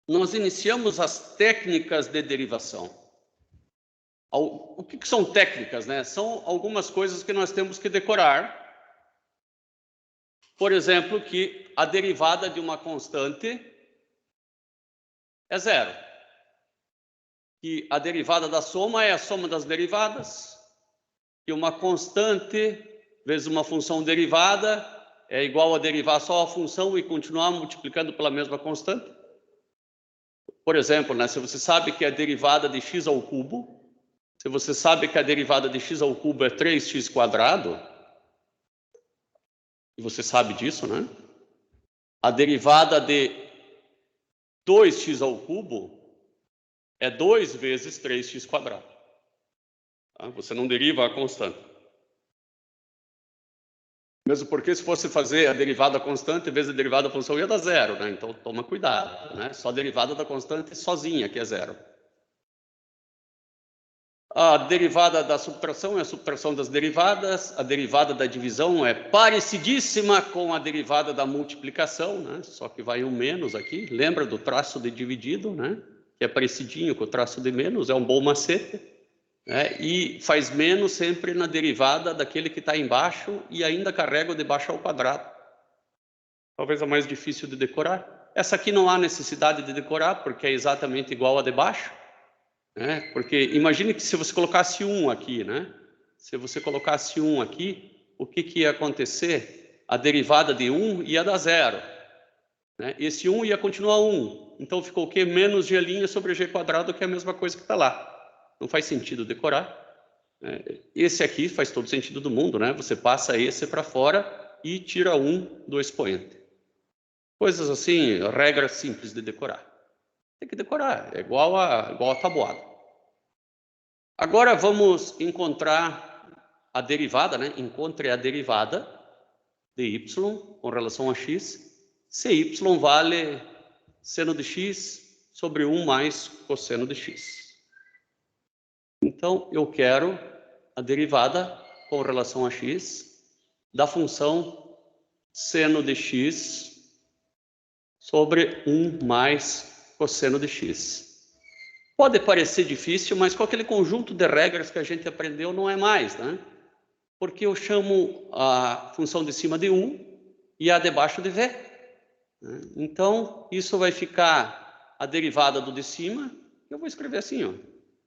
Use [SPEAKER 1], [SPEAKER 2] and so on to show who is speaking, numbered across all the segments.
[SPEAKER 1] nós iniciamos as técnicas de derivação. O que são técnicas, né? São algumas coisas que nós temos que decorar. Por exemplo, que a derivada de uma constante é zero. Que a derivada da soma é a soma das derivadas. Que uma constante vezes uma função derivada é igual a derivar só a função e continuar multiplicando pela mesma constante. Por exemplo, né, se você sabe que a derivada de x ao cubo, se você sabe que a derivada de x ao cubo é 3x², e você sabe disso, né? A derivada de 2x ao cubo é 2 vezes 3x². Tá? Você não deriva a constante. Mesmo porque se fosse fazer a derivada constante, em vez da derivada da função, ia dar zero, né? Então toma cuidado, né? Só a derivada da constante sozinha que é zero. A derivada da subtração é a subtração das derivadas. A derivada da divisão é parecidíssima com a derivada da multiplicação, né? Só que vai um menos aqui. Lembra do traço de dividido, né? Que é parecidinho com o traço de menos, é um bom macete. E faz menos sempre na derivada daquele que está embaixo e ainda carrega o de baixo ao quadrado. Talvez a mais difícil de decorar. Essa aqui não há necessidade de decorar, porque é exatamente igual a de baixo. Porque imagine que se você colocasse 1 aqui, né? Se você colocasse 1 aqui, o que ia acontecer? A derivada de 1 ia dar zero. Né? Esse 1 ia continuar 1. Então ficou o quê? Menos g' sobre g², que é a mesma coisa que está lá. Não faz sentido decorar. Esse aqui faz todo sentido do mundo, né? Você passa esse para fora e tira 1 do expoente. Coisas assim, regras simples de decorar. Tem que decorar, é igual a tabuada. Agora vamos encontrar a derivada, né? Encontre a derivada de y com relação a x, se y vale seno de x sobre 1 mais cosseno de x. Então, eu quero a derivada com relação a x da função seno de x sobre 1 mais cosseno de x. Pode parecer difícil, mas com aquele conjunto de regras que a gente aprendeu não é mais, né? Porque eu chamo a função de cima de 1 e a de baixo de v. Então, isso vai ficar a derivada do de cima. Eu vou escrever assim, ó.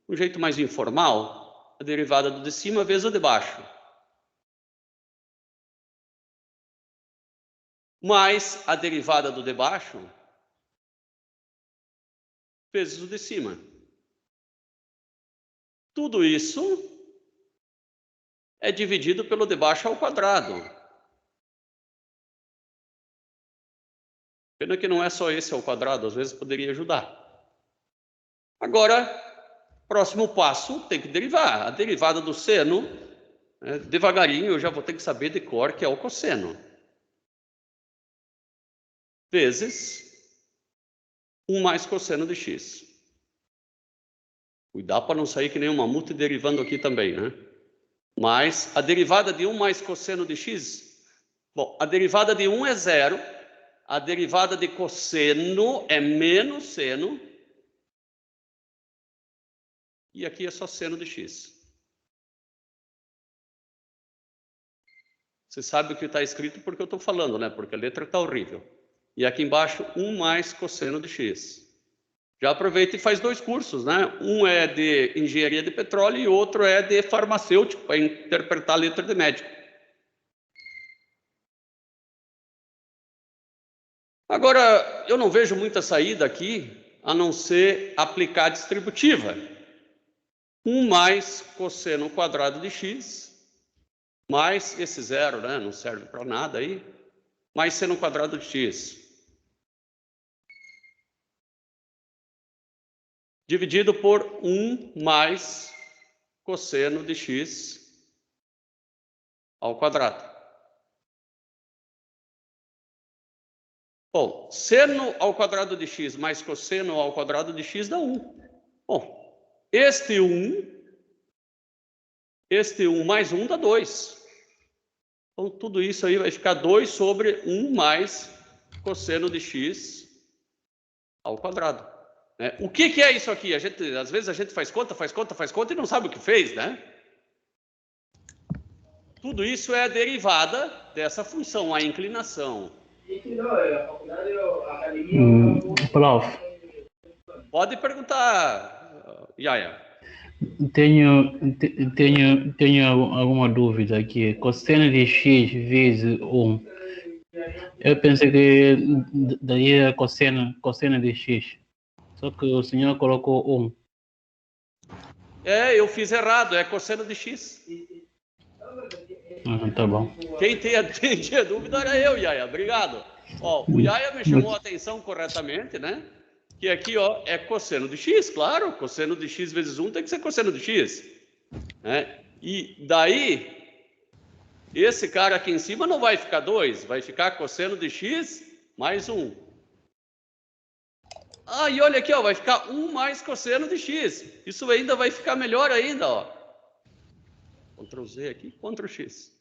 [SPEAKER 1] Um jeito mais informal, a derivada do de cima vezes o de baixo. Mais a derivada do de baixo vezes o de cima. Tudo isso é dividido pelo de baixo ao quadrado. Pena que não é só esse ao quadrado, às vezes poderia ajudar. Agora, próximo passo, tem que derivar. A derivada do seno, devagarinho eu já vou ter que saber de cor que é o cosseno. Vezes 1 mais cosseno de x. Cuidado para não sair que nem uma multa derivando aqui também, né? Mas a derivada de 1 mais cosseno de x... Bom, a derivada de 1 é zero. A derivada de cosseno é menos seno. E aqui é só seno de x. Você sabe o que está escrito porque eu estou falando, né? Porque a letra está horrível. E aqui embaixo, 1 mais cosseno de x. Já aproveita e faz 2 cursos, né? Um é de engenharia de petróleo e outro é de farmacêutico, para interpretar a letra de médico. Agora, eu não vejo muita saída aqui, a não ser aplicar a distributiva. 1 mais cosseno quadrado de x, mais esse zero, né? Não serve para nada aí, mais seno quadrado de x. Dividido por 1 mais cosseno de x ao quadrado. Bom, seno ao quadrado de x mais cosseno ao quadrado de x dá 1. Bom, este 1 mais 1 dá 2. Então, tudo isso aí vai ficar 2 sobre 1 mais cosseno de x ao quadrado. Né? O que é isso aqui? Às vezes a gente faz conta e não sabe o que fez, né? Tudo isso é a derivada dessa função, a inclinação.
[SPEAKER 2] Prof,
[SPEAKER 1] Pode perguntar, Yaya.
[SPEAKER 2] tenho alguma dúvida aqui. Cosseno de x vezes 1. Eu pensei que daria cosseno de x. Só que o senhor colocou 1.
[SPEAKER 1] Eu fiz errado, é cosseno de x.
[SPEAKER 2] Tá bom.
[SPEAKER 1] Quem tinha dúvida era eu, Yaya. Obrigado. Ó, o Yaya me chamou a atenção corretamente, né? Que aqui, ó, é cosseno de x, claro. Cosseno de x vezes 1 tem que ser cosseno de x. Né? E daí, esse cara aqui em cima não vai ficar 2, vai ficar cosseno de x mais 1. Ah, e olha aqui, ó, vai ficar 1 mais cosseno de x. Isso ainda vai ficar melhor ainda, ó. Ctrl Z aqui, Ctrl X.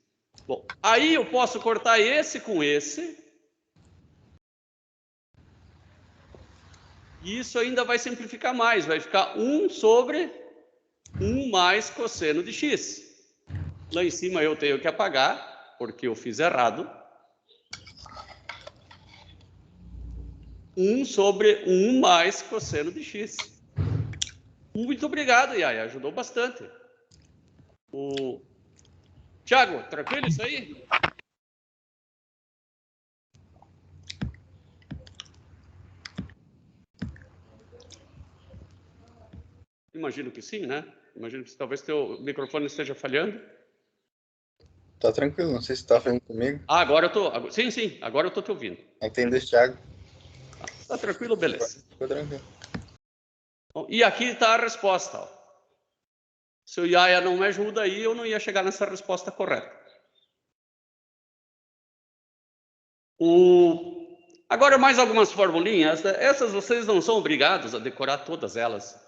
[SPEAKER 1] Bom, aí eu posso cortar esse com esse. E isso ainda vai simplificar mais. Vai ficar 1 sobre 1 mais cosseno de x. Lá em cima eu tenho que apagar, porque eu fiz errado. 1 sobre 1 mais cosseno de x. Muito obrigado, Yaya. Ajudou bastante. Tiago, tranquilo isso aí? Imagino que sim, né? Imagino que talvez teu microfone esteja falhando.
[SPEAKER 3] Tá tranquilo, não sei se tá falando comigo.
[SPEAKER 1] Ah, agora eu tô. Sim, agora eu tô te ouvindo.
[SPEAKER 3] Entendo, Thiago.
[SPEAKER 1] Tá tranquilo, beleza.
[SPEAKER 3] Ficou tranquilo.
[SPEAKER 1] Bom, e aqui está a resposta. Ó. Se o Yaya não me ajuda aí, eu não ia chegar nessa resposta correta. Agora, mais algumas formulinhas. Essas vocês não são obrigados a decorar todas elas.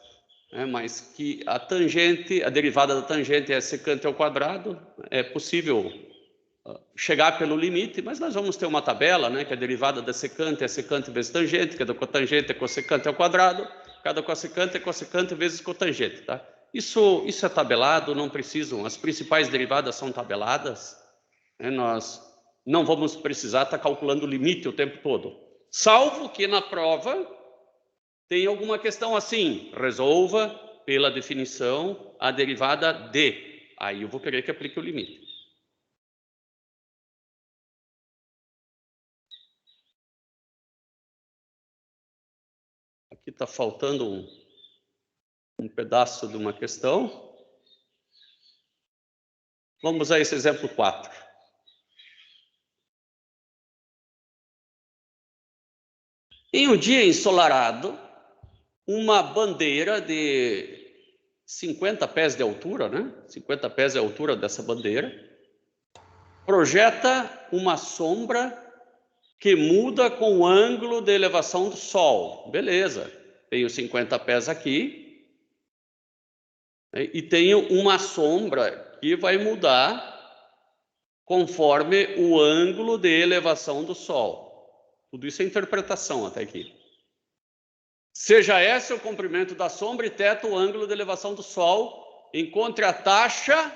[SPEAKER 1] Né? Mas que a tangente, a derivada da tangente é secante ao quadrado. É possível chegar pelo limite, mas nós vamos ter uma tabela, né? Que a derivada da secante é secante vezes tangente, cada cotangente é cossecante ao quadrado, cada cossecante é cossecante vezes cotangente, tá? Isso é tabelado, não precisam, as principais derivadas são tabeladas, né? Nós não vamos precisar estar calculando o limite o tempo todo, salvo que na prova tem alguma questão assim, resolva pela definição a derivada de, aí eu vou querer que aplique o limite. Aqui está faltando um pedaço de uma questão. Vamos a esse exemplo 4. Em um dia ensolarado, uma bandeira de 50 pés de altura, né? 50 pés de altura dessa bandeira, projeta uma sombra que muda com o ângulo de elevação do Sol. Beleza, tenho 50 pés aqui, e tenho uma sombra que vai mudar conforme o ângulo de elevação do Sol. Tudo isso é interpretação até aqui. Seja esse o comprimento da sombra e θ o ângulo de elevação do Sol, encontre a taxa.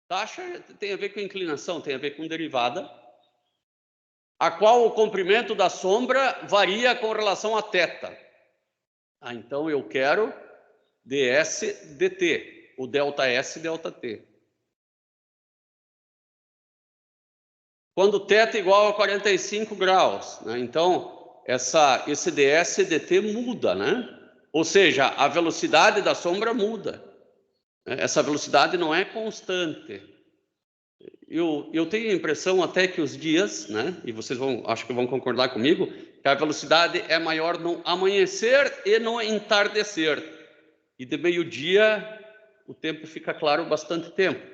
[SPEAKER 1] Taxa tem a ver com inclinação, tem a ver com derivada, a qual o comprimento da sombra varia com relação a θ. Então eu quero ds dt, o ΔS ΔT. Quando θ é igual a 45 graus, né? Então esse ds dt muda, né? Ou seja, a velocidade da sombra muda. Essa velocidade não é constante. Eu tenho a impressão até que os dias, né? E vocês acho que vão concordar comigo, que a velocidade é maior no amanhecer e no entardecer. E de meio-dia o tempo fica claro bastante tempo.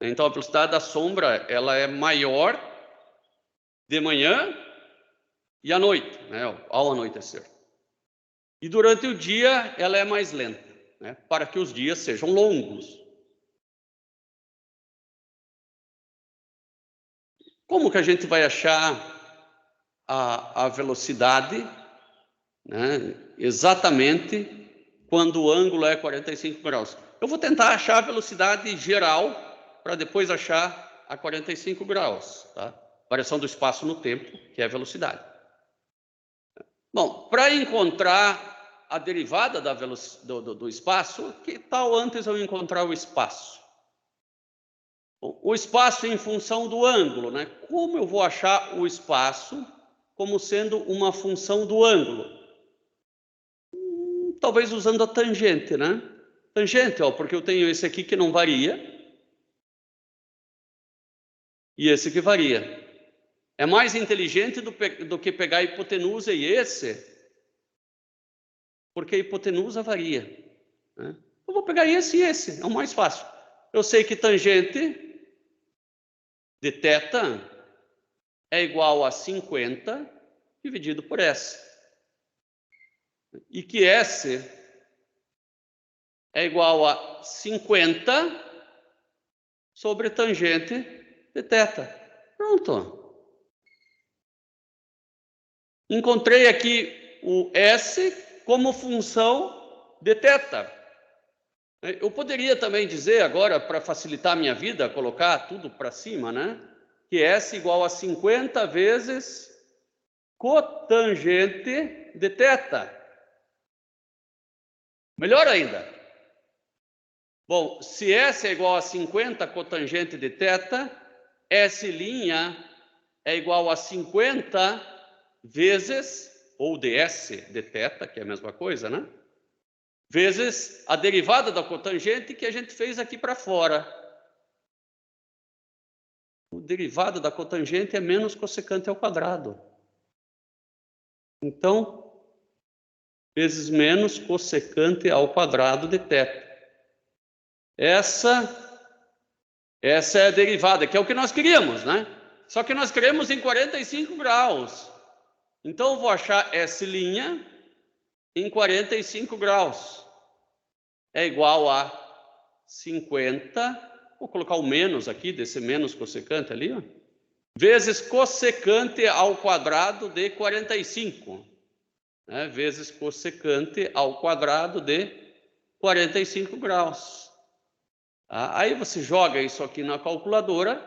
[SPEAKER 1] Então a velocidade da sombra ela é maior de manhã e à noite, né? Ao anoitecer. E durante o dia ela é mais lenta, né? Para que os dias sejam longos. Como que a gente vai achar a velocidade, né, exatamente quando o ângulo é 45 graus. Eu vou tentar achar a velocidade geral para depois achar a 45 graus, tá? Variação do espaço no tempo, que é a velocidade. Bom, para encontrar a derivada da do espaço, que tal antes eu encontrar o espaço? O espaço em função do ângulo, né? Como eu vou achar o espaço como sendo uma função do ângulo? Talvez usando a tangente, né? Tangente, ó, porque eu tenho esse aqui que não varia e esse que varia. É mais inteligente do que pegar a hipotenusa e esse, porque a hipotenusa varia, né? Eu vou pegar esse e esse, é o mais fácil. Eu sei que tangente de θ é igual a 50 dividido por S. E que S é igual a 50 sobre tangente de θ. Pronto. Encontrei aqui o S como função de θ. Eu poderia também dizer agora, para facilitar a minha vida, colocar tudo para cima, né? Que S igual a 50 vezes cotangente de θ. Melhor ainda. Bom, se S é igual a 50 cotangente de θ, S' é igual a 50 vezes, ou ds de θ, que é a mesma coisa, né? Vezes a derivada da cotangente que a gente fez aqui para fora. O derivado da cotangente é menos cossecante ao quadrado. Então, vezes menos cossecante ao quadrado de θ. Essa é a derivada, que é o que nós queríamos, né? Só que nós queremos em 45 graus. Então, eu vou achar S' em 45 graus. É igual a 50, vou colocar o menos aqui, desse menos cossecante ali, ó, vezes cossecante ao quadrado de 45, né? Vezes cossecante ao quadrado de 45 graus. Aí você joga isso aqui na calculadora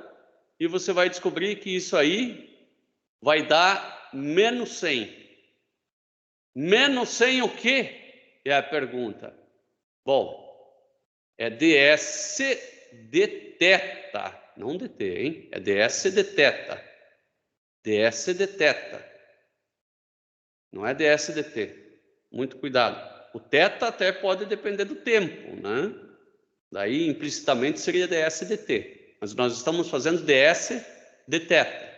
[SPEAKER 1] e você vai descobrir que isso aí vai dar menos 100. Menos 100 o quê? É a pergunta. Bom, é ds de θ, não dt, hein? É ds de θ. ds de θ. Não é ds de t. Muito cuidado. O θ até pode depender do tempo, né? Daí, implicitamente, seria ds de t. Mas nós estamos fazendo ds de θ.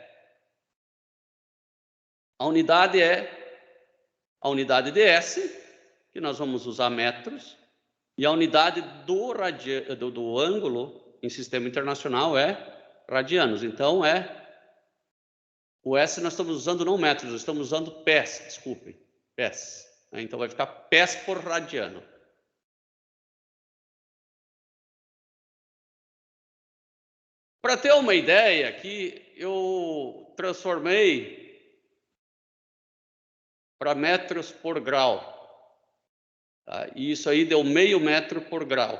[SPEAKER 1] A unidade é a unidade ds, que nós vamos usar metros, e a unidade do ângulo em sistema internacional é radianos. Então, o S nós estamos usando não metros, nós estamos usando pés, desculpem, pés. Então, vai ficar pés por radiano. Para ter uma ideia aqui, eu transformei para metros por grau. Tá? E isso aí deu meio metro por grau.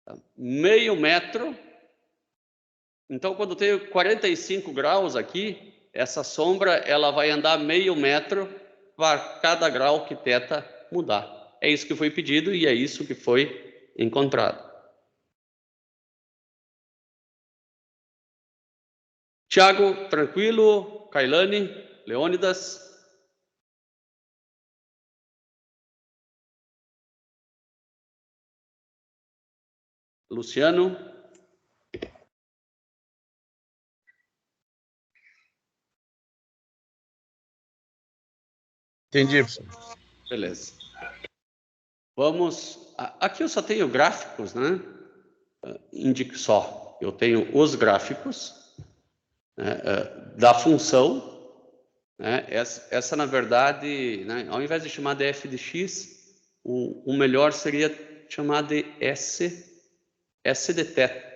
[SPEAKER 1] Tá? Meio metro. Então, quando tem 45 graus aqui, essa sombra ela vai andar meio metro para cada grau que θ mudar. É isso que foi pedido e é isso que foi encontrado. Tiago, tranquilo? Kailane, Leônidas? Luciano?
[SPEAKER 3] Entendi, professor.
[SPEAKER 1] Beleza. Vamos... Aqui eu só tenho gráficos, né? Indique só. Eu tenho os gráficos, né, da função. Né? Essa, na verdade, né, ao invés de chamar de f de x, o melhor seria chamar de S de θ.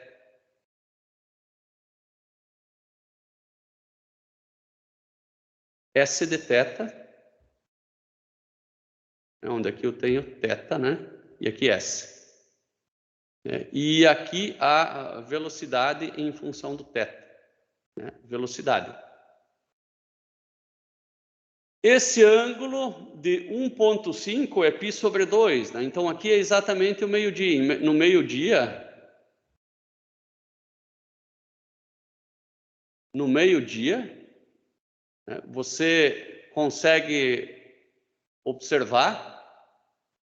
[SPEAKER 1] S de θ, onde aqui eu tenho θ, né? E aqui S. E aqui a velocidade em função do θ, né? Velocidade. Esse ângulo de 1,5 é π sobre 2, né? Então aqui é exatamente o meio-dia. No meio-dia, né, você consegue observar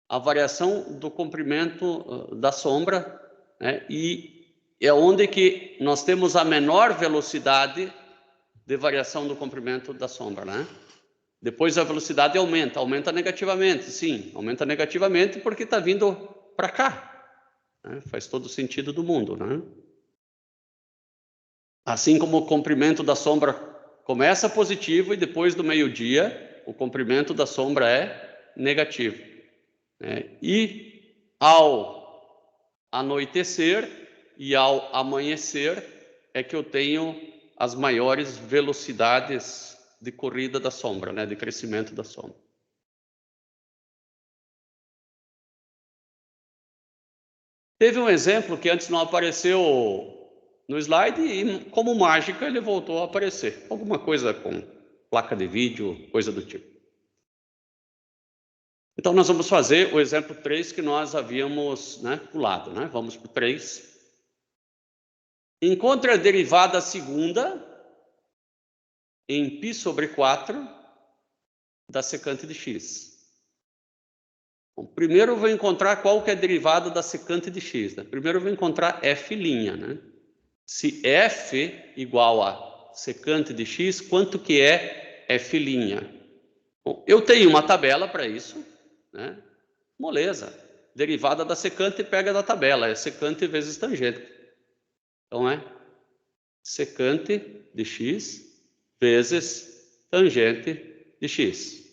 [SPEAKER 1] a variação do comprimento da sombra, né? E é onde que nós temos a menor velocidade de variação do comprimento da sombra, né? Depois a velocidade aumenta negativamente, sim, aumenta negativamente porque está vindo para cá, né? Faz todo o sentido do mundo, né? Assim como o comprimento da sombra começa positivo e depois do meio-dia o comprimento da sombra é negativo, né? E ao anoitecer e ao amanhecer é que eu tenho as maiores velocidades de corrida da sombra, né? De crescimento da sombra. Teve um exemplo que antes não apareceu no slide e, como mágica, ele voltou a aparecer. Alguma coisa com placa de vídeo, coisa do tipo. Então, nós vamos fazer o exemplo 3 que nós havíamos, né, pulado, né? Vamos para o 3. Encontre a derivada segunda em π sobre 4 da secante de x. Bom, primeiro eu vou encontrar qual que é a derivada da secante de x, né? Primeiro eu vou encontrar f', né? Se f igual a secante de x, quanto que é f'? Bom, eu tenho uma tabela para isso, né? Moleza. Derivada da secante pega da tabela, é secante vezes tangente. Então é secante de x vezes tangente de x.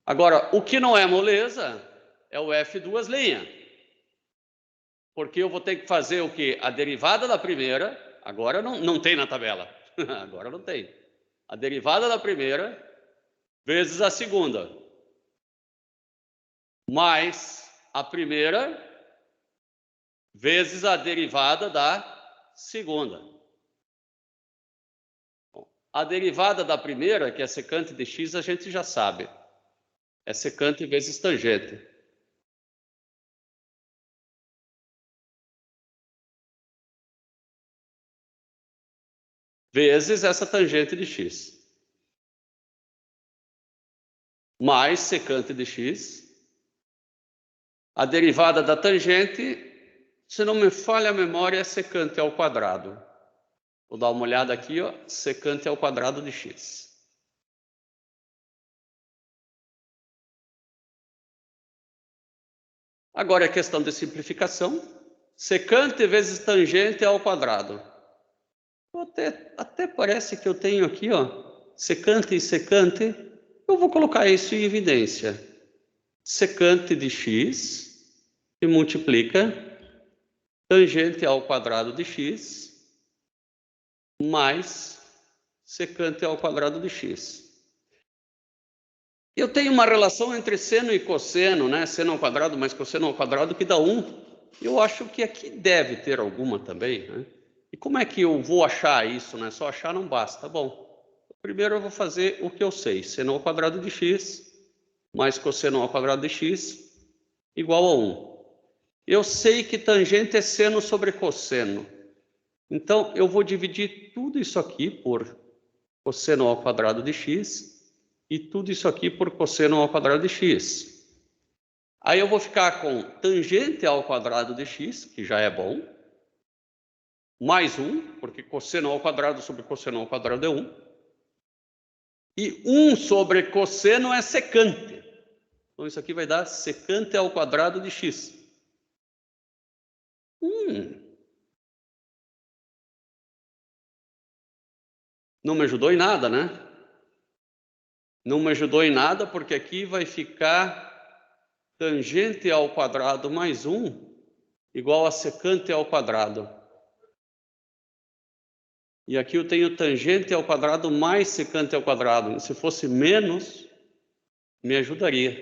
[SPEAKER 1] Agora, o que não é moleza é o f duas linhas. Porque eu vou ter que fazer o quê? A derivada da primeira, agora não tem na tabela. Agora não tem. A derivada da primeira vezes a segunda. Mais a primeira vezes a derivada da segunda. A derivada da primeira, que é secante de x, a gente já sabe. É secante vezes tangente. Vezes essa tangente de x. Mais secante de x. A derivada da tangente, se não me falha a memória, é secante ao quadrado. Vou dar uma olhada aqui, ó, secante ao quadrado de x. Agora é questão de simplificação. Secante vezes tangente ao quadrado. Até parece que eu tenho aqui, ó, secante e secante. Eu vou colocar isso em evidência. Secante de x que multiplica tangente ao quadrado de x mais secante ao quadrado de x. Eu tenho uma relação entre seno e cosseno, né? Seno ao quadrado mais cosseno ao quadrado, que dá 1. Eu acho que aqui deve ter alguma também, né? E como é que eu vou achar isso, né? Só achar não basta. Bom, primeiro eu vou fazer o que eu sei. Seno ao quadrado de x mais cosseno ao quadrado de x igual a 1. Eu sei que tangente é seno sobre cosseno. Então, eu vou dividir tudo isso aqui por cosseno ao quadrado de x e tudo isso aqui por cosseno ao quadrado de x. Aí eu vou ficar com tangente ao quadrado de x, que já é bom, mais 1, porque cosseno ao quadrado sobre cosseno ao quadrado é 1. E 1 sobre cosseno é secante. Então, isso aqui vai dar secante ao quadrado de x. Não me ajudou em nada, né? Não me ajudou em nada, porque aqui vai ficar tangente ao quadrado mais 1 igual a secante ao quadrado. E aqui eu tenho tangente ao quadrado mais secante ao quadrado. Se fosse menos, me ajudaria.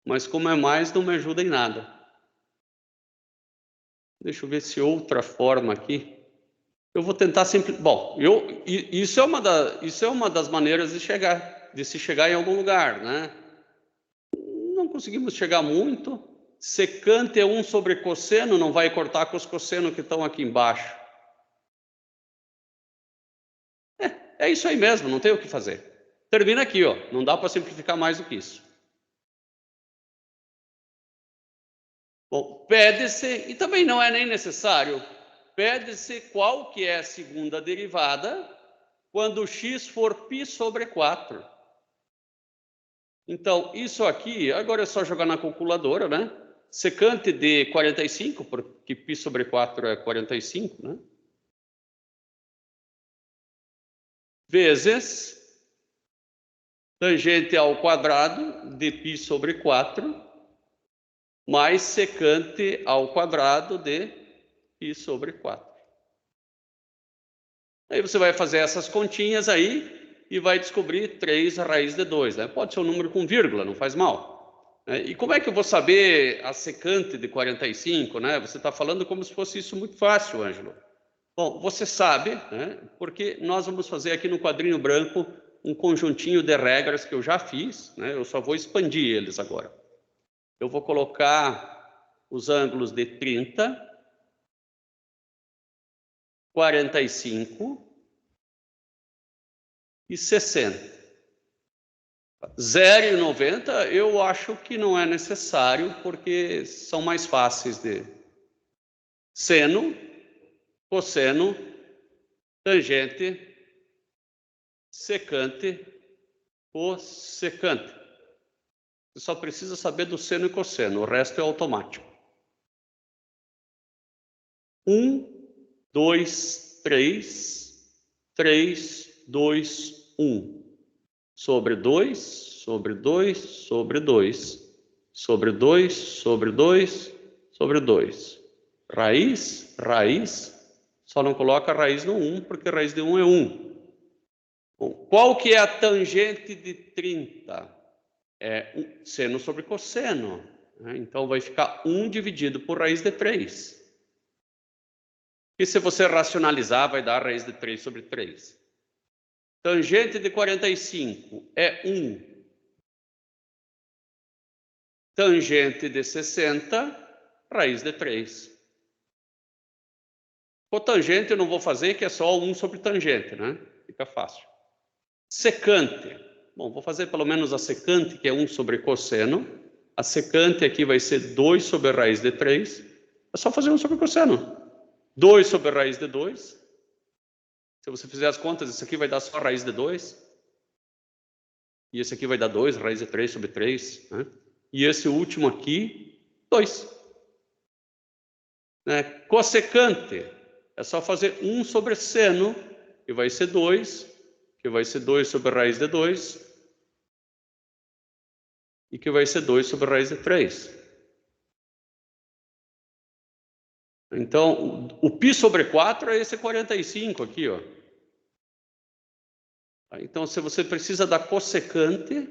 [SPEAKER 1] Mas como é mais, não me ajuda em nada. Deixa eu ver se outra forma aqui. Eu vou tentar sempre. Bom, isso é uma das maneiras de se chegar em algum lugar, né? Não conseguimos chegar muito. Secante é 1 sobre cosseno, não vai cortar com os cossenos que estão aqui embaixo. É isso aí mesmo, não tem o que fazer. Termina aqui, ó. Não dá para simplificar mais do que isso. Bom, pede-se, e também não é nem necessário, pede-se qual que é a segunda derivada quando x for π sobre 4. Então, isso aqui, agora é só jogar na calculadora, né? Secante de 45, porque π sobre 4 é 45, né? Vezes tangente ao quadrado de π sobre 4, mais secante ao quadrado de π sobre 4. Aí você vai fazer essas continhas aí e vai descobrir 3 raiz de 2, né? Pode ser um número com vírgula, não faz mal. E como é que eu vou saber a secante de 45, né? Você está falando como se fosse isso muito fácil, Ângelo. Bom, você sabe, né? Porque nós vamos fazer aqui no quadrinho branco um conjuntinho de regras que eu já fiz, né? Eu só vou expandir eles agora. Eu vou colocar os ângulos de 30, 45 e 60. 0 e 90 eu acho que não é necessário, porque são mais fáceis de seno, cosseno, tangente, secante, cossecante. Você só precisa saber do seno e cosseno, o resto é automático. 1, 2, 3, 3, 2, 1. Sobre 2, sobre 2, sobre 2, sobre 2, sobre 2, sobre 2. Raiz, raiz, só não coloca raiz no 1, porque raiz de 1 é 1. Bom, qual que é a tangente de 30? É seno sobre cosseno, né? Então vai ficar 1 dividido por raiz de 3. E se você racionalizar, vai dar raiz de 3 sobre 3. Tangente de 45 é 1. Tangente de 60, raiz de 3. Cotangente eu não vou fazer, que é só 1 sobre tangente, né? Fica fácil. Secante. Bom, vou fazer pelo menos a secante, que é 1 sobre cosseno. A secante aqui vai ser 2 sobre raiz de 3. É só fazer 1 sobre cosseno. 2 sobre raiz de 2. Se você fizer as contas, isso aqui vai dar só raiz de 2. E esse aqui vai dar 2, raiz de 3 sobre 3. Né? E esse último aqui, 2. Cossecante. É só fazer 1 sobre seno, que vai ser 2, que vai ser 2 sobre raiz de 2, e que vai ser 2 sobre raiz de 3. Então, o π sobre 4 é esse 45 aqui, ó. Então, se você precisa da cossecante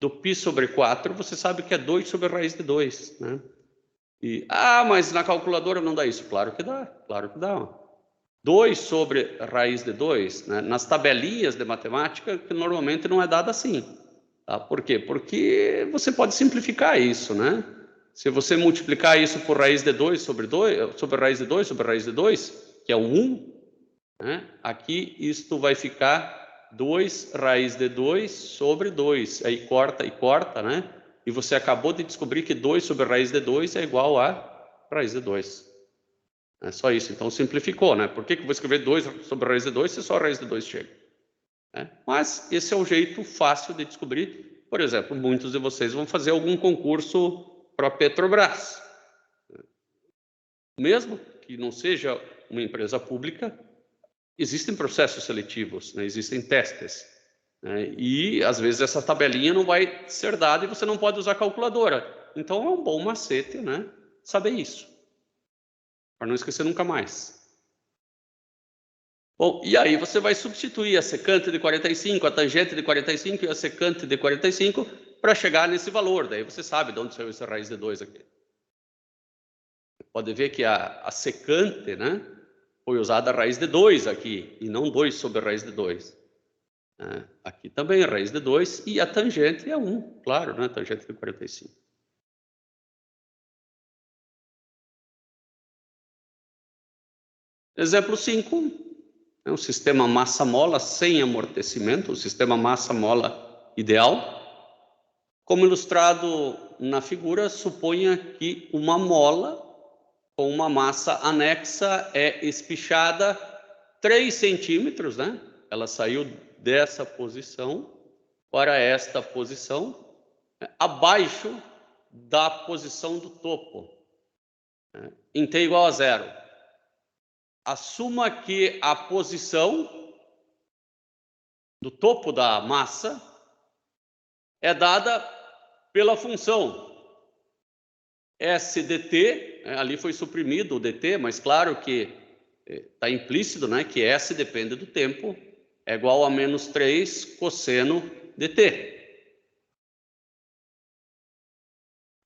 [SPEAKER 1] do π sobre 4, você sabe que é 2 sobre raiz de 2, né? Mas na calculadora não dá isso. Claro que dá, claro que dá. Ó. 2 sobre raiz de 2, né? Nas tabelinhas de matemática, que normalmente não é dado assim. Tá? Por quê? Porque você pode simplificar isso, né? Se você multiplicar isso por raiz de 2 sobre 2, sobre raiz de 2 sobre raiz de 2, que é um 1, né? Aqui isto vai ficar 2 raiz de 2 sobre 2. Aí corta e corta, né? E você acabou de descobrir que 2 sobre raiz de 2 é igual a raiz de 2. É só isso. Então simplificou, né? Por que eu vou escrever 2 sobre raiz de 2 se só a raiz de 2 chega? Mas esse é o jeito fácil de descobrir. Por exemplo, muitos de vocês vão fazer algum concurso para a Petrobras. Mesmo que não seja uma empresa pública, existem processos seletivos, né? Existem testes. Né? E, às vezes, essa tabelinha não vai ser dada e você não pode usar calculadora. Então, é um bom macete, né? Saber isso. Para não esquecer nunca mais. Bom, e aí você vai substituir a secante de 45, a tangente de 45 e a secante de 45 para chegar nesse valor. Daí você sabe de onde saiu essa raiz de 2 aqui. Pode ver que a secante, né, foi usada a raiz de 2 aqui, e não 2 sobre a raiz de 2. Aqui também a raiz de 2, e a tangente é 1, claro, né, tangente de 45. Exemplo 5, é um sistema massa-mola sem amortecimento, o sistema massa-mola ideal. Como ilustrado na figura, suponha que uma mola com uma massa anexa é espichada 3 centímetros, né? Ela saiu dessa posição para esta posição, abaixo da posição do topo, em t igual a 0. Assuma que a posição do topo da massa é dada pela função S dt, ali foi suprimido o dt, mas claro que está implícito, né, que S depende do tempo, é igual a menos 3 cosseno dt.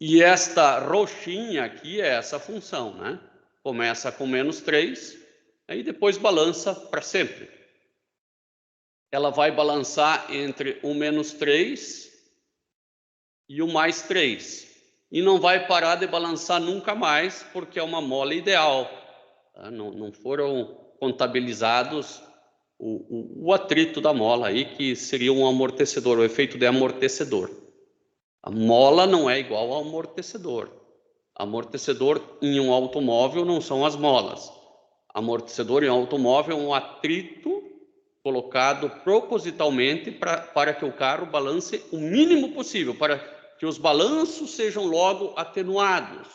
[SPEAKER 1] E esta roxinha aqui é essa função, né? Começa com menos 3, aí depois balança para sempre. Ela vai balançar entre o menos 3 e o mais 3. E não vai parar de balançar nunca mais, porque é uma mola ideal. Tá? Não foram contabilizados o atrito da mola aí, que seria um amortecedor, o efeito de amortecedor. A mola não é igual ao amortecedor. Amortecedor em um automóvel não são as molas. Amortecedor em um automóvel é um atrito colocado propositalmente para que o carro balance o mínimo possível, para que os balanços sejam logo atenuados.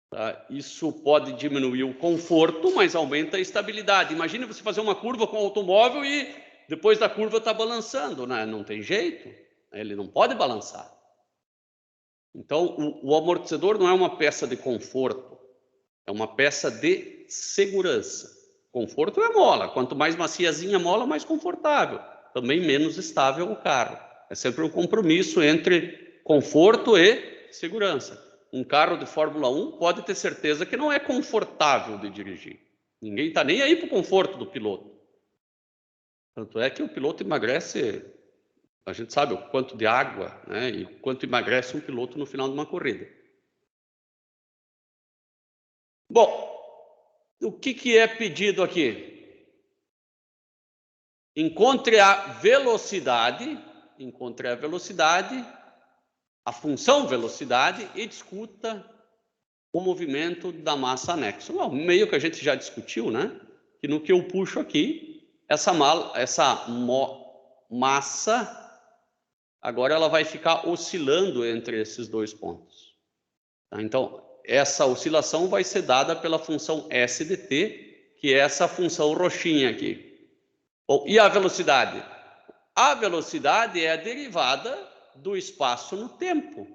[SPEAKER 1] Tá? Isso pode diminuir o conforto, mas aumenta a estabilidade. Imagine você fazer uma curva com o automóvel e depois da curva está balançando, né? Não tem jeito, ele não pode balançar. Então, o amortecedor não é uma peça de conforto, é uma peça de segurança. Conforto é a mola, quanto mais maciazinha a mola, mais confortável. Também menos estável o carro. É sempre um compromisso entre conforto e segurança. Um carro de Fórmula 1 pode ter certeza que não é confortável de dirigir. Ninguém está nem aí para o conforto do piloto. Tanto é que o piloto emagrece, a gente sabe o quanto de água, né, e o quanto emagrece um piloto no final de uma corrida. Bom, o que é pedido aqui? Encontre a velocidade, a função velocidade, e discuta o movimento da massa anexa. Meio que a gente já discutiu, né? Que no que eu puxo aqui, essa massa, agora ela vai ficar oscilando entre esses dois pontos. Tá? Então, essa oscilação vai ser dada pela função S dt, que é essa função roxinha aqui. Bom, e a velocidade? A velocidade é a derivada do espaço no tempo.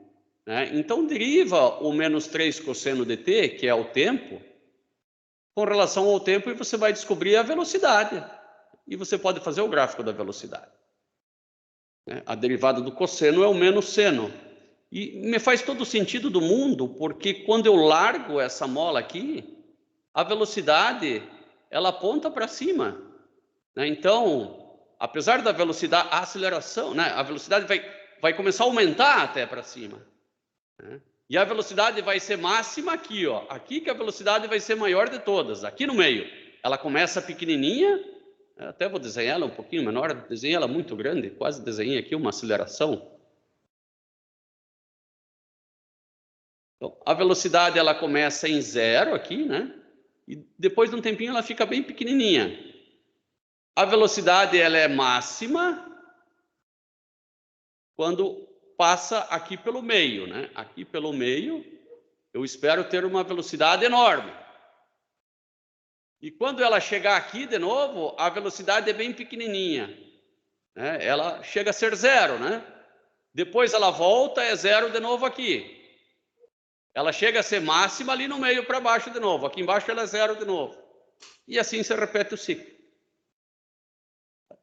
[SPEAKER 1] Né? Então, deriva o menos 3 cosseno dt, que é o tempo, com relação ao tempo, e você vai descobrir a velocidade. E você pode fazer o gráfico da velocidade. A derivada do cosseno é o menos seno. E me faz todo o sentido do mundo, porque quando eu largo essa mola aqui, a velocidade, ela aponta para cima. Né? Então, apesar da velocidade, a aceleração, né? A velocidade vai começar a aumentar até para cima. Né? E a velocidade vai ser máxima aqui, ó. Aqui que a velocidade vai ser maior de todas, aqui no meio. Ela começa pequenininha, até vou desenhar ela um pouquinho menor, desenhei ela muito grande, quase desenhei aqui uma aceleração. Então, a velocidade ela começa em 0 aqui, né? E depois de um tempinho ela fica bem pequenininha. A velocidade ela é máxima quando passa aqui pelo meio, né? Aqui pelo meio eu espero ter uma velocidade enorme. E quando ela chegar aqui de novo, a velocidade é bem pequenininha. Né? Ela chega a ser 0, né? Depois ela volta, é 0 de novo aqui. Ela chega a ser máxima ali no meio para baixo de novo. Aqui embaixo ela é 0 de novo. E assim se repete o ciclo.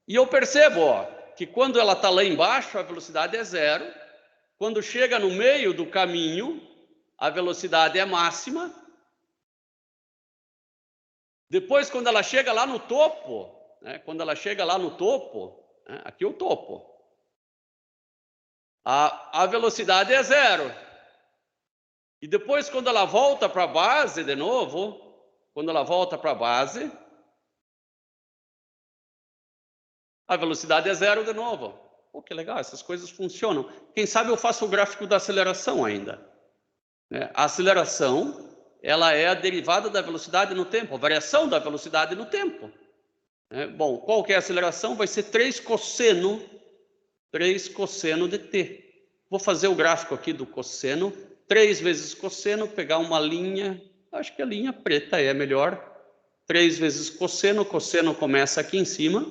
[SPEAKER 1] E eu percebo, ó, que quando ela está lá embaixo, a velocidade é zero. Quando chega no meio do caminho, a velocidade é máxima. Depois, quando ela chega lá no topo, né, aqui é o topo, a velocidade é zero. E depois, quando ela volta para a base de novo, a velocidade é zero de novo. Pô, que legal, essas coisas funcionam. Quem sabe eu faço o gráfico da aceleração ainda. A aceleração, ela é a derivada da velocidade no tempo, a variação da velocidade no tempo. Bom, qual que é a aceleração? Vai ser 3 cosseno de t. Vou fazer o gráfico aqui do cosseno. 3 vezes cosseno, pegar uma linha, acho que a linha preta é melhor. 3 vezes cosseno, cosseno começa aqui em cima.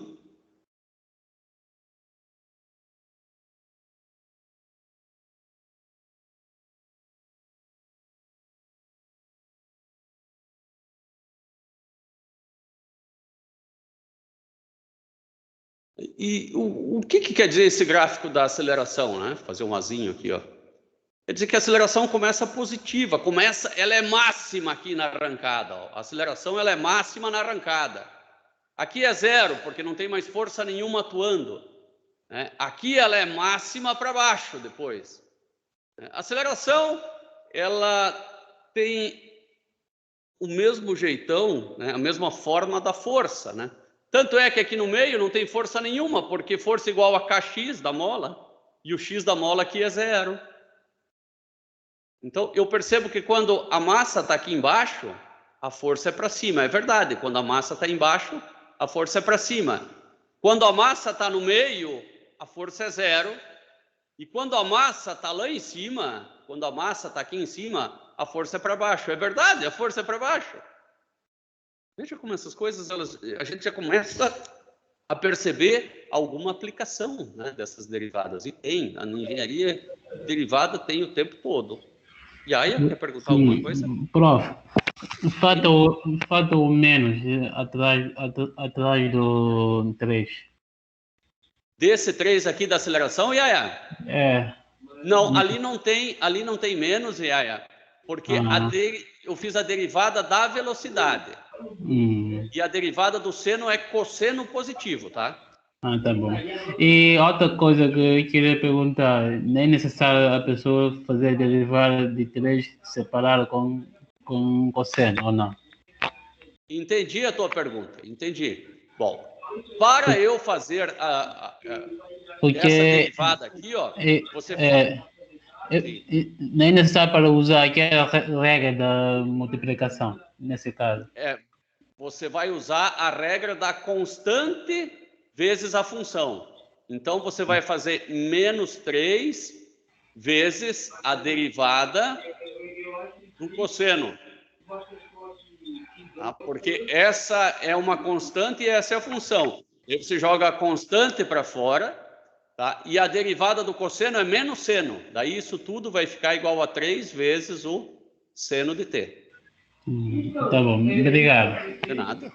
[SPEAKER 1] E o que quer dizer esse gráfico da aceleração, né? Fazer um azinho aqui, ó. Quer dizer que a aceleração começa positiva, ela é máxima aqui na arrancada, ó. A aceleração ela é máxima na arrancada. Aqui é zero, porque não tem mais força nenhuma atuando. Aqui ela é máxima para baixo depois. A aceleração, ela tem o mesmo jeitão, né? A mesma forma da força, né? Tanto é que aqui no meio não tem força nenhuma, porque força igual a kx da mola, e o x da mola aqui é zero. Então, eu percebo que quando a massa está aqui embaixo, a força é para cima. É verdade, quando a massa está embaixo, a força é para cima. Quando a massa está no meio, a força é zero. E quando a massa está lá em cima, quando a massa está aqui em cima, a força é para baixo. É verdade, a força é para baixo. Veja como essas coisas, a gente já começa a perceber alguma aplicação, né, dessas derivadas. E tem, a engenharia derivada tem o tempo todo. E aí, quer perguntar alguma coisa?
[SPEAKER 2] Prof, falta o menos atrás do 3.
[SPEAKER 1] Desse 3 aqui da aceleração, Yaya? Não, ali não tem menos, Yaya, porque eu fiz a derivada da velocidade. E a derivada do seno é cosseno positivo, tá?
[SPEAKER 2] Tá bom. E outra coisa que eu queria perguntar, nem é necessário a pessoa fazer a derivada de 3 separada com cosseno, ou não?
[SPEAKER 1] Entendi a tua pergunta, entendi. Bom, para eu fazer essa derivada aqui, ó, você
[SPEAKER 2] nem é necessário para usar aquela regra da multiplicação, nesse caso.
[SPEAKER 1] Você vai usar a regra da constante vezes a função. Então, você vai fazer menos 3 vezes a derivada do cosseno. Porque essa é uma constante e essa é a função. Aí você joga a constante para fora, tá? E a derivada do cosseno é menos seno. Daí isso tudo vai ficar igual a 3 vezes o seno de t.
[SPEAKER 2] Tá bom, obrigado.
[SPEAKER 1] De nada.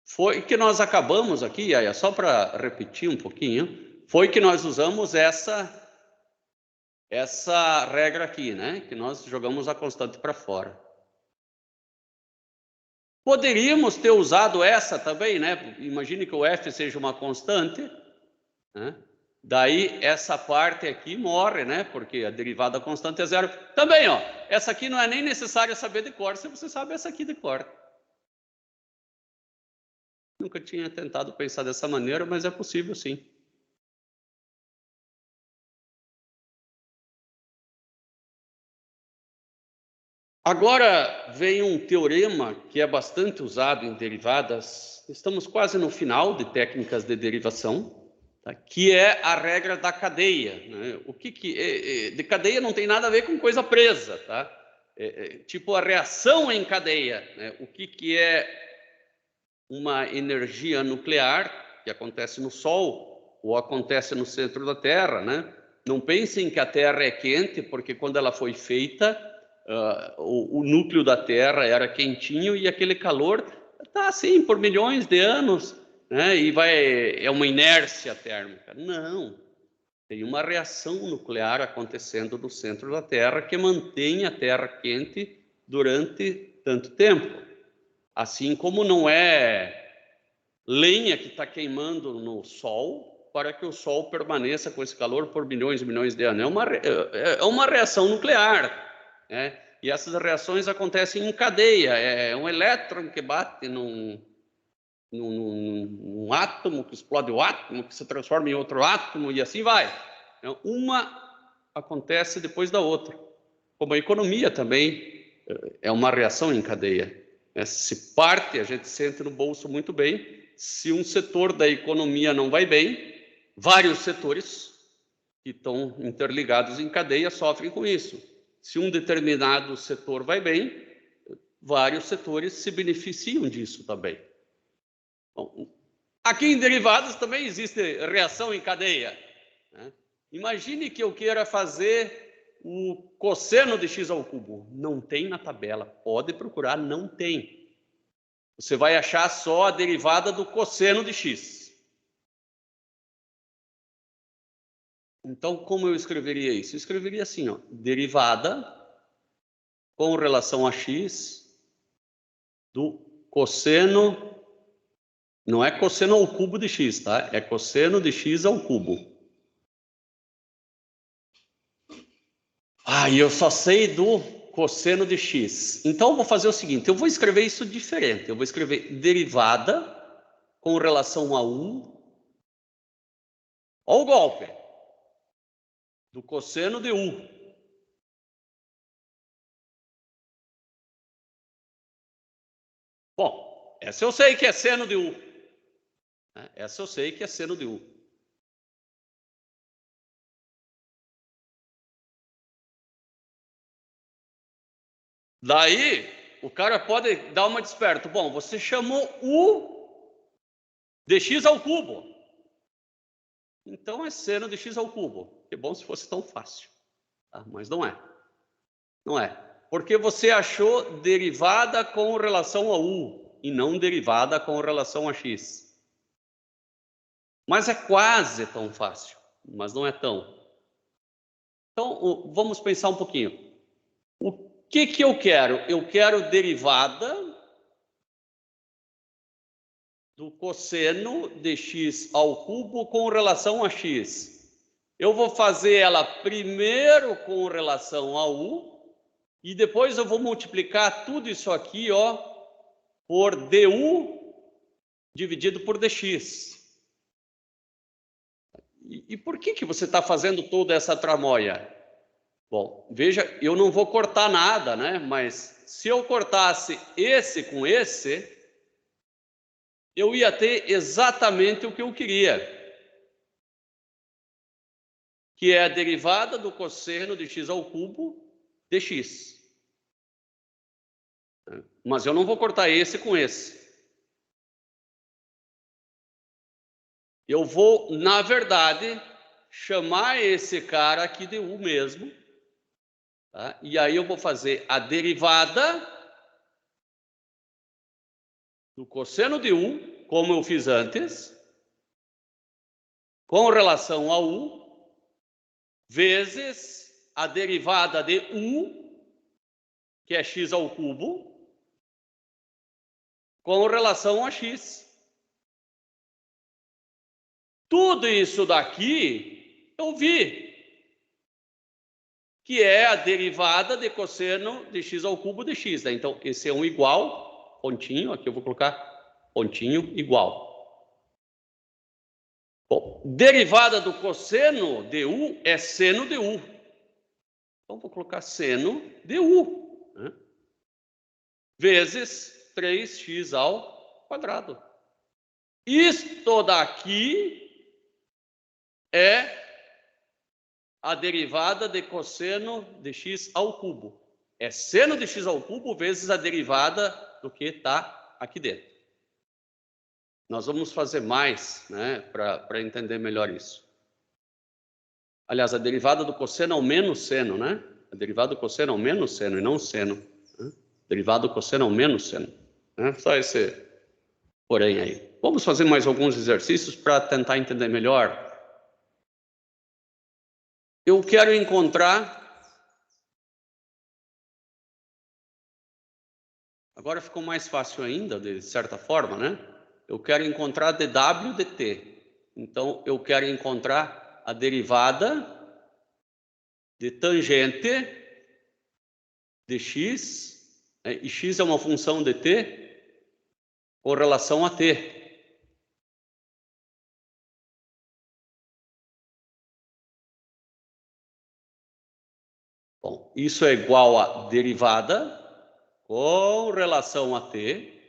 [SPEAKER 1] Foi que nós acabamos aqui, Yaya, só para repetir um pouquinho, foi que nós usamos essa regra aqui, né? Que nós jogamos a constante para fora. Poderíamos ter usado essa também, né? Imagine que o f seja uma constante, né? Daí essa parte aqui morre, né? Porque a derivada da constante é zero. Também, ó, essa aqui não é nem necessário saber de cor, se você sabe essa aqui de cor. Nunca tinha tentado pensar dessa maneira, mas é possível sim. Agora vem um teorema que é bastante usado em derivadas. Estamos quase no final de técnicas de derivação, tá? Que é a regra da cadeia, né? O que de cadeia não tem nada a ver com coisa presa, tá? Tipo a reação em cadeia, né? O que é uma energia nuclear que acontece no Sol ou acontece no centro da Terra, né? Não pensem que a Terra é quente, porque quando ela foi feita, o núcleo da Terra era quentinho e aquele calor está assim por milhões de anos, né? E é uma inércia térmica. Não, tem uma reação nuclear acontecendo no centro da Terra que mantém a Terra quente durante tanto tempo. Assim como não é lenha que está queimando no Sol para que o Sol permaneça com esse calor por milhões e milhões de anos. É uma reação nuclear, né? E essas reações acontecem em cadeia. É um elétron que bate num átomo, que explode o átomo, que se transforma em outro átomo, e assim vai. Uma acontece depois da outra. Como a economia também é uma reação em cadeia. Se parte, a gente sente no bolso muito bem. Se um setor da economia não vai bem, vários setores que estão interligados em cadeia sofrem com isso. Se um determinado setor vai bem, vários setores se beneficiam disso também. Bom, aqui em derivadas também existe reação em cadeia, né? Imagine que eu queira fazer o cosseno de x ao cubo. Não tem na tabela, pode procurar, não tem. Você vai achar só a derivada do cosseno de x. Então, como eu escreveria isso? Eu escreveria assim, ó, derivada com relação a x do cosseno, não é cosseno ao cubo de x, tá? É cosseno de x ao cubo. E eu só sei do cosseno de x. Então, eu vou fazer o seguinte, eu vou escrever isso diferente. Eu vou escrever derivada com relação a 1. Olha o golpe. Do cosseno de u. Bom, essa eu sei que é seno de u. Essa eu sei que é seno de u. Daí, o cara pode dar uma desperto. Bom, você chamou u de x ao cubo. Então é seno de x ao cubo. Que bom se fosse tão fácil. Tá? Mas não é. Não é. Porque você achou derivada com relação a u e não derivada com relação a x. Mas é quase tão fácil, mas não é tão. Então, vamos pensar um pouquinho. O que eu quero? Eu quero derivada do cosseno de x ao cubo com relação a x. Eu vou fazer ela primeiro com relação a u e depois eu vou multiplicar tudo isso aqui, ó, por du dividido por dx. E por que você está fazendo toda essa tramóia? Bom, veja, eu não vou cortar nada, né? Mas se eu cortasse esse com esse, eu ia ter exatamente o que eu queria, que é a derivada do cosseno de x ao cubo de x. Mas eu não vou cortar esse com esse. Eu vou, na verdade, chamar esse cara aqui de u mesmo. Tá? E aí eu vou fazer a derivada do cosseno de u, como eu fiz antes, com relação a u, vezes a derivada de u, que é x ao cubo, com relação a x. Tudo isso daqui eu vi, que é a derivada de cosseno de x ao cubo de x. Né? Então, esse é um igual, pontinho, aqui eu vou colocar pontinho, igual. Bom, derivada do cosseno de u é seno de u. Então, vou colocar seno de u, né? Vezes 3x ao quadrado. Isto daqui é a derivada de cosseno de x ao cubo. É seno de x ao cubo vezes a derivada do que está aqui dentro. Nós vamos fazer mais, né, para entender melhor isso. Aliás, a derivada do cosseno ao menos seno, né? A derivada do cosseno ao menos seno e não seno. Né? Derivada do cosseno ao menos seno. Né? Só esse porém aí. Vamos fazer mais alguns exercícios para tentar entender melhor. Eu quero encontrar... Agora ficou mais fácil ainda, de certa forma, né? Eu quero encontrar dw dt. Então, eu quero encontrar a derivada de tangente de x, né? E x é uma função de t com relação a t. Bom, isso é igual a derivada com relação a t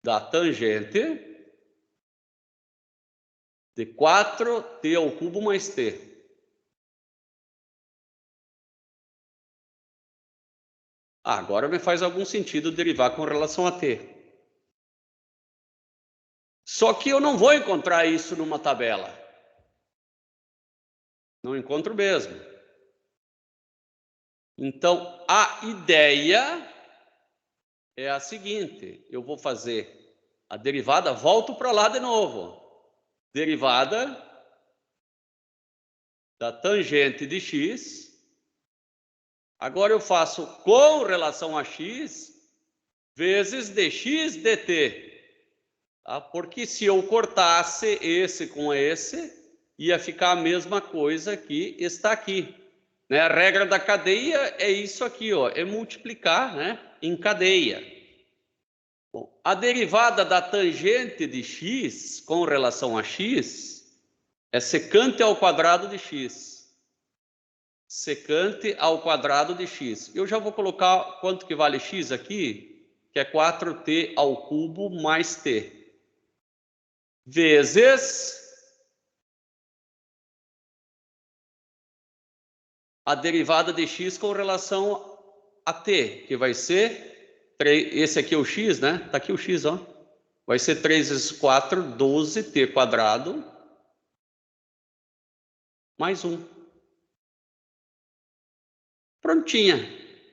[SPEAKER 1] da tangente de 4t ao cubo mais t. Agora me faz algum sentido derivar com relação a t. Só que eu não vou encontrar isso numa tabela. Não encontro mesmo. Então, a ideia é a seguinte. Eu vou fazer a derivada, volto para lá de novo. Derivada da tangente de x. Agora eu faço com relação a x vezes dx dt. Tá? Porque se eu cortasse esse com esse, ia ficar a mesma coisa que está aqui. Né? A regra da cadeia é isso aqui, ó, é multiplicar, né, em cadeia. Bom, a derivada da tangente de x com relação a x é secante ao quadrado de x. Secante ao quadrado de x. Eu já vou colocar quanto que vale x aqui, que é 4t ao cubo mais t. Vezes a derivada de x com relação a t, que vai ser, esse aqui é o x, né? Tá aqui o x, ó. Vai ser 3 vezes 4, 12t quadrado, mais 1. Prontinha.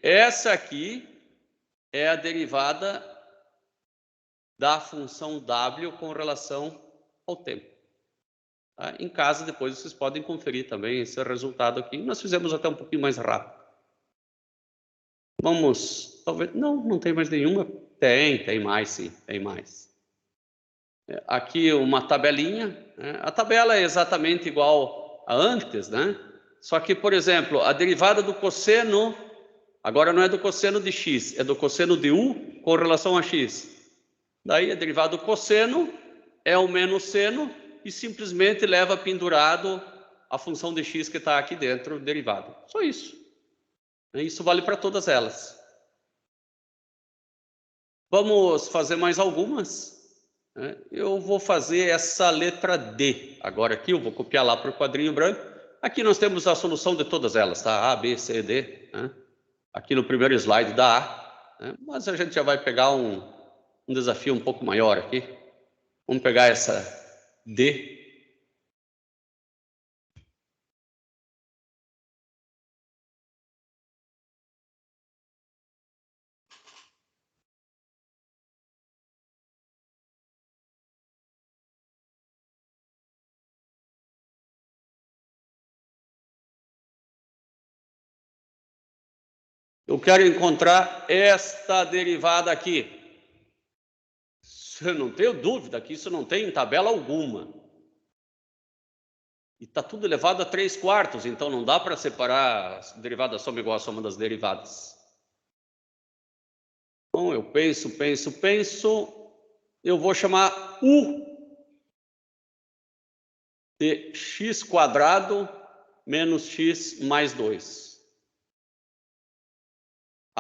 [SPEAKER 1] Essa aqui é a derivada da função w com relação ao tempo. Tá? Em casa, depois vocês podem conferir também esse resultado aqui. Nós fizemos até um pouquinho mais rápido. Vamos, talvez, não tem mais nenhuma. Tem mais sim, tem mais. Aqui uma tabelinha, né? A tabela é exatamente igual a antes, né? Só que, por exemplo, a derivada do cosseno, agora não é do cosseno de x, é do cosseno de u com relação a x. Daí a derivada do cosseno é o menos seno e simplesmente leva pendurado a função de x que está aqui dentro, derivado. Só isso. Isso vale para todas elas. Vamos fazer mais algumas. Eu vou fazer essa letra D agora aqui, eu vou copiar lá para o quadrinho branco. Aqui nós temos a solução de todas elas, tá? A, B, C, D. Né? Aqui no primeiro slide da A. Né? Mas a gente já vai pegar um desafio um pouco maior aqui. Vamos pegar essa D. Eu quero encontrar esta derivada aqui. Eu não tenho dúvida que isso não tem em tabela alguma. E está tudo elevado a 3/4, então não dá para separar a derivada da soma igual à soma das derivadas. Então, eu penso, eu vou chamar U de x² menos x mais 2.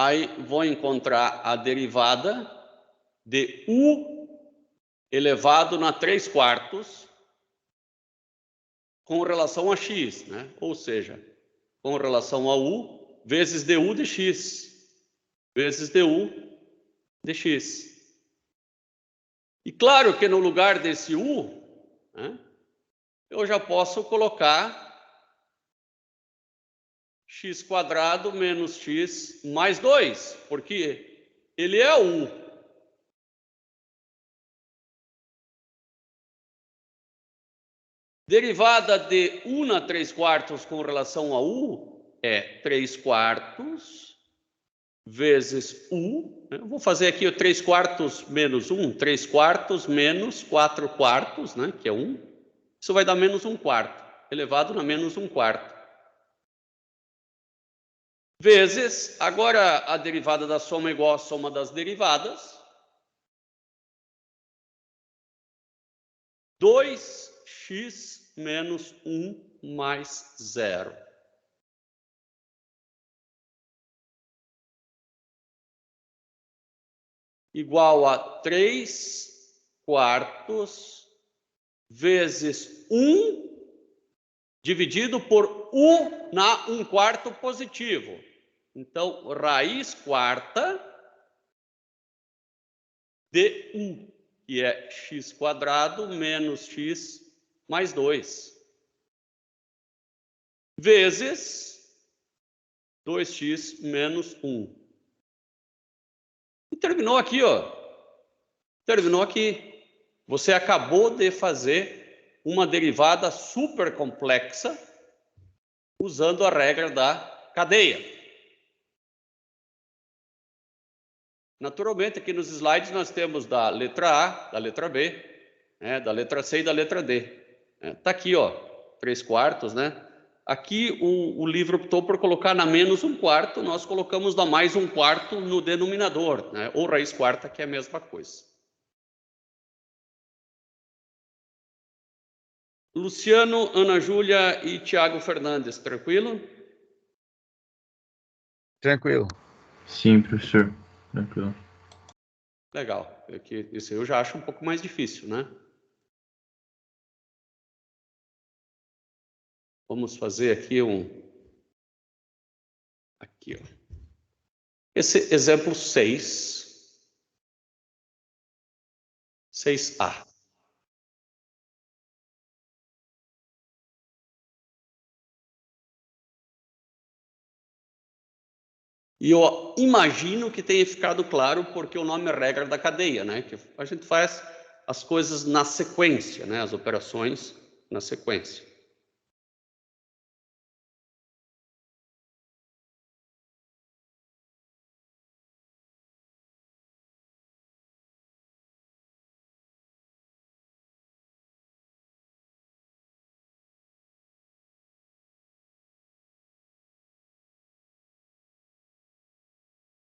[SPEAKER 1] Aí vou encontrar a derivada de U elevado na 3/4 com relação a x, né? Ou seja, com relação a u vezes du de x, vezes du de x. E claro que no lugar desse u, né? Eu já posso colocar x² menos x mais 2, porque ele é 1. Derivada de u na 3/4 com relação a u é 3/4 vezes u. Eu vou fazer aqui o 3/4 menos 1, 3/4 menos 4/4, né, que é 1. Isso vai dar menos 1/4, elevado na menos 1/4. Vezes, agora a derivada da soma é igual à soma das derivadas. 2x menos 1 mais 0. Igual a 3/4 vezes 1 dividido por u na 1/4 positivo. Então, raiz quarta de u, que é x² menos x mais 2, vezes 2x menos 1. E terminou aqui, ó. Terminou aqui. Você acabou de fazer uma derivada super complexa usando a regra da cadeia. Naturalmente, aqui nos slides nós temos da letra A, da letra B, né, da letra C e da letra D. Tá aqui, ó, 3/4, né? Aqui o livro optou por colocar na menos 1/4, nós colocamos na mais 1/4 no denominador, né? Ou raiz quarta, que é a mesma coisa. Luciano, Ana Júlia e Tiago Fernandes, tranquilo?
[SPEAKER 4] Tranquilo.
[SPEAKER 5] Sim, professor. Tranquilo.
[SPEAKER 1] Legal. Isso eu já acho um pouco mais difícil, né? Vamos fazer aqui Aqui, ó. Esse exemplo 6A. E eu imagino que tenha ficado claro porque o nome é regra da cadeia, né? Que a gente faz as coisas na sequência, né? As operações na sequência.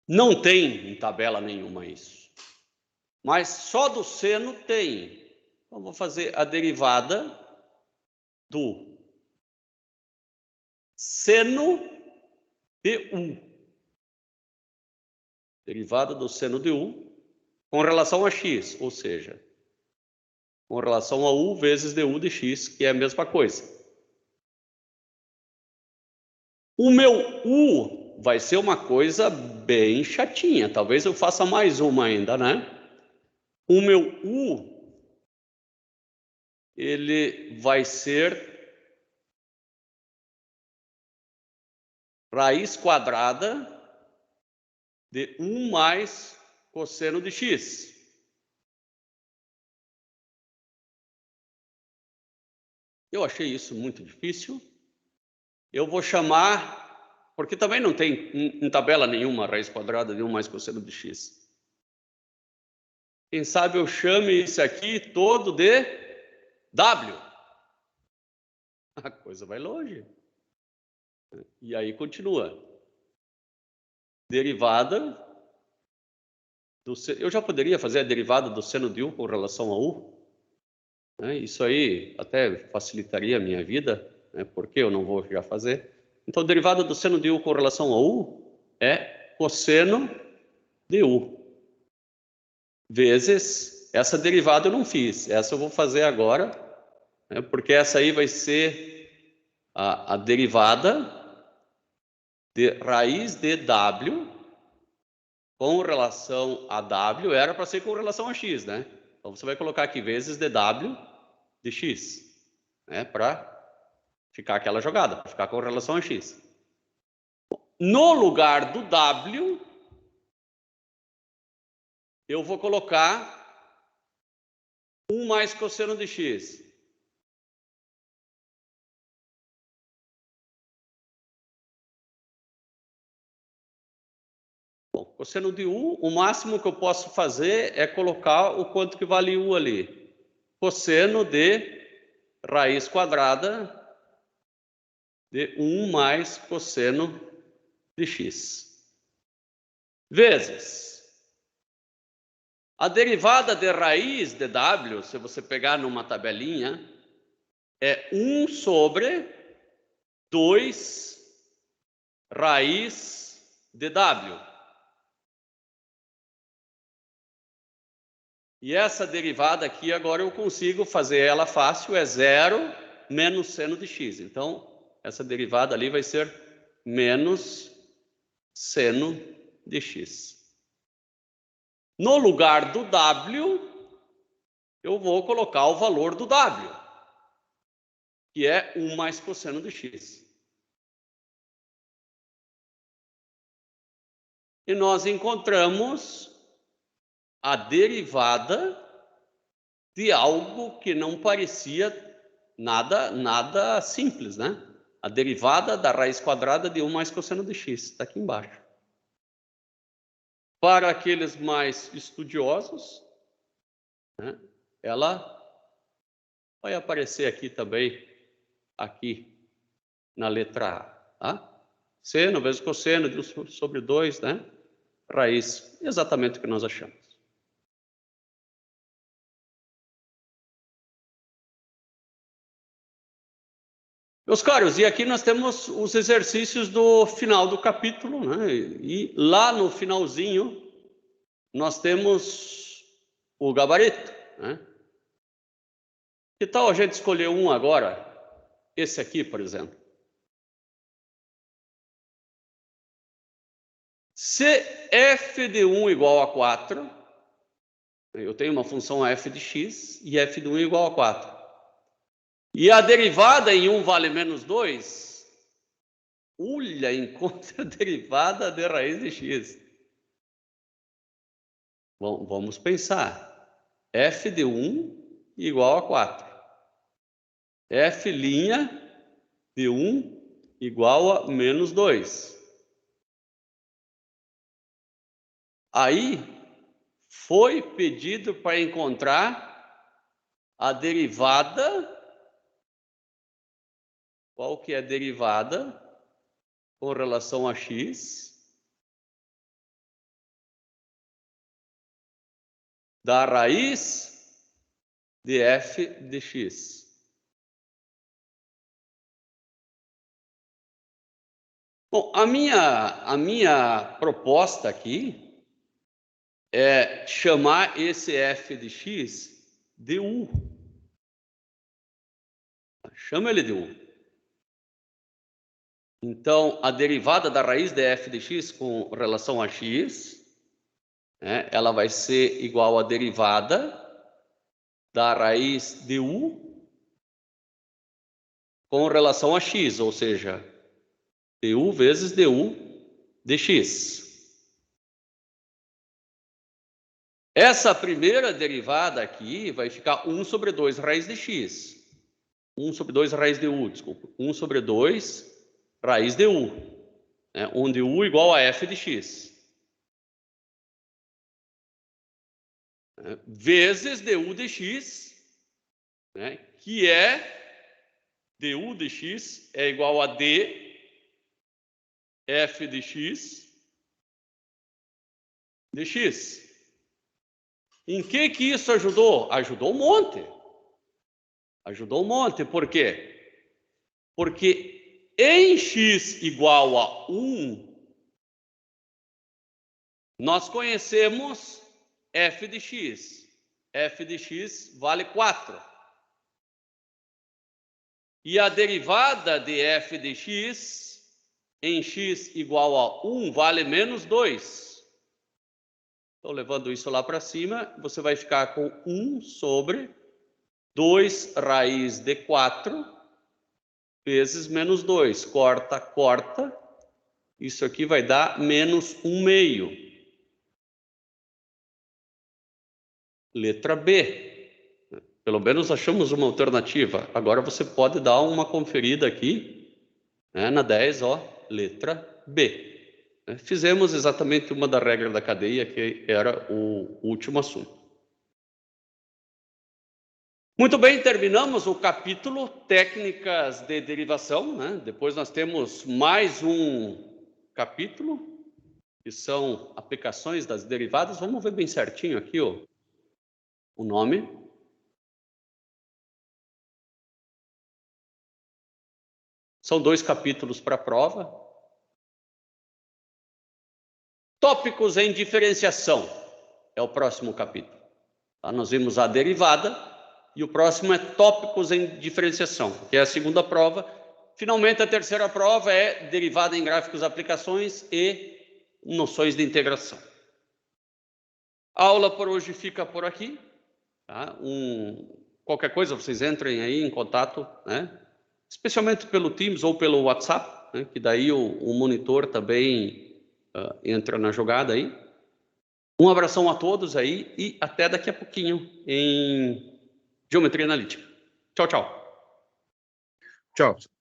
[SPEAKER 1] Não tem em tabela nenhuma isso. Mas só do seno tem. Então, vou fazer a derivada do seno de u. Derivada do seno de u com relação a x, ou seja, com relação a u vezes du de x, que é a mesma coisa. O meu u vai ser uma coisa bem chatinha. Talvez eu faça mais uma ainda, né? O meu u, ele vai ser raiz quadrada de 1 mais cosseno de x. Eu achei isso muito difícil. Eu vou chamar, porque também não tem em tabela nenhuma raiz quadrada de 1 mais cosseno de x. Quem sabe eu chame isso aqui todo de w. A coisa vai longe. E aí continua. Derivada do seno. Eu já poderia fazer a derivada do seno de u com relação a u. Isso aí até facilitaria a minha vida, né? Porque eu não vou já fazer. Então, derivada do seno de u com relação a u é cosseno de u. Vezes, essa derivada eu não fiz. Essa eu vou fazer agora, né? Porque essa aí vai ser a derivada de raiz de w com relação a w, era para ser com relação a x, né? Então, você vai colocar aqui vezes dw de x, né? Para ficar aquela jogada, para ficar com relação a x. No lugar do w, eu vou colocar 1 mais cosseno de x. Bom, cosseno de u, o máximo que eu posso fazer é colocar o quanto que vale u ali. Cosseno de raiz quadrada de 1 mais cosseno de x. Vezes a derivada de raiz de w, se você pegar numa tabelinha, é 1 sobre 2 raiz de w. E essa derivada aqui, agora eu consigo fazer ela fácil, é 0 menos seno de x. Então, essa derivada ali vai ser menos seno de x. No lugar do w, eu vou colocar o valor do w, que é 1 mais cosseno de x. E nós encontramos a derivada de algo que não parecia nada simples, né? A derivada da raiz quadrada de 1 mais cosseno de x, está aqui embaixo. Para aqueles mais estudiosos, né, ela vai aparecer aqui também, aqui na letra A. Tá? Seno vezes cosseno de 1 sobre 2, né? Raiz, exatamente o que nós achamos. Meus caros, e aqui nós temos os exercícios do final do capítulo, né? E lá no finalzinho nós temos o gabarito, né? Que tal a gente escolher um agora? Esse aqui, por exemplo. Se f de 1 igual a 4, eu tenho uma função f de x e f de 1 igual a 4. E a derivada em 1 vale menos 2, olha, encontra a derivada de raiz de x. Bom, vamos pensar. F de 1 igual a 4. F' de 1 igual a menos 2. Aí, foi pedido para encontrar a derivada. Qual que é a derivada com relação a x da raiz de f de x? Bom, a minha proposta aqui é chamar esse f de x de u. Chama ele de u. Então, a derivada da raiz de f de x com relação a x, né, ela vai ser igual à derivada da raiz de u com relação a x, ou seja, du vezes du dx. Essa primeira derivada aqui vai ficar 1 sobre 2 raiz de x. 1 sobre 2 raiz de u, desculpa. 1 sobre 2 raiz de u, né, onde u igual a f de x. Vezes du dx, né, que é du dx é igual a d f de x dx. Em que isso ajudou? Ajudou um monte. Ajudou um monte. Por quê? Porque em x igual a 1, nós conhecemos f de x. F de x vale 4. E a derivada de f de x em x igual a 1 vale menos 2. Então, levando isso lá para cima, você vai ficar com 1 sobre 2 raiz de 4 vezes menos 2. Corta, corta. Isso aqui vai dar menos 1/2. Letra B. Pelo menos achamos uma alternativa. Agora você pode dar uma conferida aqui, né, na 10, ó, letra B. Fizemos exatamente uma da regra da cadeia, que era o último assunto. Muito bem, terminamos o capítulo técnicas de derivação, né? Depois nós temos mais um capítulo, que são aplicações das derivadas. Vamos ver bem certinho aqui, ó, o nome. São 2 capítulos para a prova. Tópicos em diferenciação é o próximo capítulo. Tá? Nós vimos a derivada e o próximo é tópicos em diferenciação, que é a segunda prova. Finalmente, a terceira prova é derivada em gráficos, aplicações e noções de integração. A aula por hoje fica por aqui. Tá? Qualquer coisa, vocês entrem aí em contato, né? Especialmente pelo Teams ou pelo WhatsApp, né? Que daí o monitor também entra na jogada aí. Um abração a todos aí e até daqui a pouquinho em Geometria Analítica. Tchau, tchau.
[SPEAKER 3] Tchau.